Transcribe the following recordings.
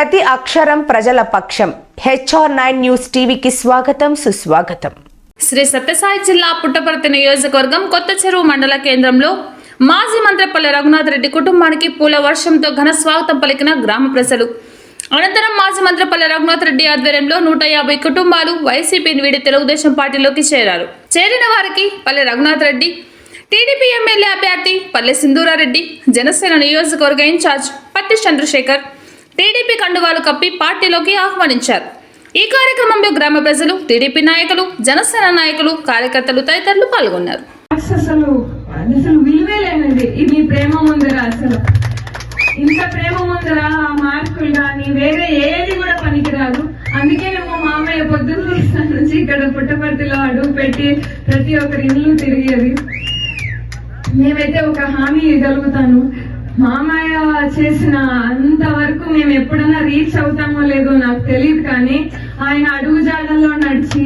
ప్రతి అక్షరం ప్రజల పక్షం. HR9 న్యూస్ టీవీకి స్వాగతం, సుస్వాగతం. శ్రీ సత్యసాయి జిల్లా పుట్టపర్తి నియోజకవర్గం కొత్త చెరువు మండల కేంద్రంలో మాజీ మంత్రి పల్లె రఘునాథ్ రెడ్డి కుటుంబానికి పూల వర్షంతో ఘన స్వాగతం పలికిన గ్రామ ప్రజలు. అనంతరం మాజీ మంత్రి పల్లె రఘునాథ్ రెడ్డి ఆధ్వర్యంలో 150 కుటుంబాలు వైసీపీని వీడి తెలుగుదేశం పార్టీలోకి చేరారు. చేరిన వారికి పల్లె రఘునాథ్ రెడ్డి, టీడీపీ ఎమ్మెల్యే అభ్యర్థి పల్లె సింధూరారెడ్డి, జనసేన నియోజకవర్గ ఇన్ఛార్జ్ పత్తి చంద్రశేఖర్ టీడీపీ కండువాలు కప్పి పార్టీలోకి ఆహ్వానించారు. ఈ కార్యక్రమంలో గ్రామ ప్రజలు, టీడీపీ నాయకులు, జనసేన నాయకులు, కార్యకర్తలు తదితరులు పాల్గొన్నారు. అసలు విలువే లేనండి ఈ ప్రేమ ముందర. అసలు ఇంత ప్రేమ ముందర మార్కులు కానీ వేరే ఏది కూడా పనికిరాదు. అందుకే మా మామయ్య పొద్దున్న నుంచి ఇక్కడ పుట్టపర్తిలో అడుగు పెట్టి ప్రతి ఒక్కరి ఇల్లు తిరిగేది. మేమైతే ఒక హామీ ఇవ్వగలుగుతాను, మామయ్య చేసిన అంతవరకు మేము ఎప్పుడన్నా రీచ్ అవుతామో లేదో నాకు తెలియదు, కానీ ఆయన అడుగు జాడల్లో నడిచి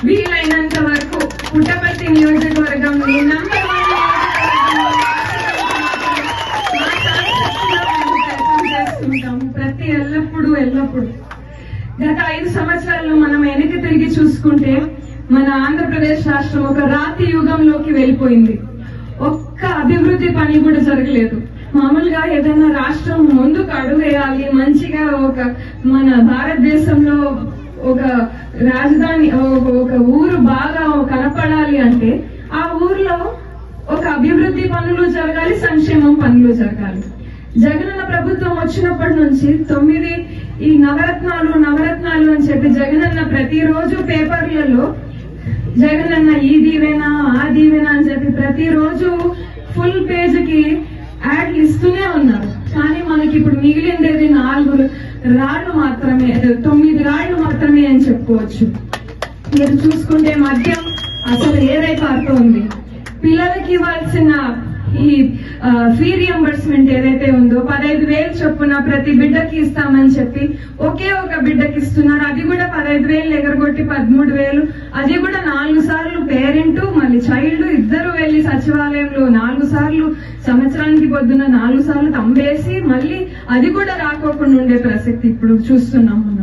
వీలైనంత వరకు పుట్టపర్తి నియోజకవర్గం చేసుకుంటాము ప్రతి ఎల్లప్పుడు. గత 5 సంవత్సరాల్లో మనం వెనక్కి తిరిగి చూసుకుంటే మన ఆంధ్రప్రదేశ్ రాష్ట్రం ఒక రాతి యుగంలోకి వెళ్ళిపోయింది. ఒక్క అభివృద్ధి పని కూడా జరగలేదు. మామూలుగా ఏదైనా రాష్ట్రం ముందుకు అడుగేయాలి, మంచిగా మన భారతదేశంలో ఒక రాజధాని, ఒక ఊరు బాగా కనపడాలి అంటే ఆ ఊర్లో ఒక అభివృద్ధి పనులు జరగాలి, సంక్షేమం పనులు జరగాలి. జగనన్న ప్రభుత్వం వచ్చినప్పటి నుంచి 9 ఈ నవరత్నాలు అని చెప్పి జగనన్న ప్రతిరోజు పేపర్లలో జగనన్న ఈ దీవెనా ఆ దీవెనా అని చెప్పి ప్రతిరోజు ఫుల్ పేజ్కి యాడ్లు ఇస్తూనే ఉన్నారు. కానీ మనకి ఇప్పుడు మిగిలిండేది 9 రాళ్లు మాత్రమే అని చెప్పుకోవచ్చు. మీరు చూసుకుంటే మద్యం అసలు ఏదైతే పిల్లలకి ఇవ్వాల్సిన ఈ ఫీ రియంబర్స్మెంట్ ఏదైతే ఉందో 15,000 చొప్పున ప్రతి బిడ్డకి ఇస్తామని చెప్పి ఒకే ఒక బిడ్డకి ఇస్తున్నారు. అది కూడా 15,000 ఎగరగొట్టి 13,000. అది కూడా 4 సార్లు పేరెంట్ మళ్ళీ చైల్డ్ ఇద్దరు వెళ్లి సచివాలయంలో 4 సార్లు, సంవత్సరానికి పొద్దున 4 సార్లు తంబేసి మళ్ళీ అది కూడా రాకోకుండా ఉండే ప్రసక్తి ఇప్పుడు చూస్తున్నాము.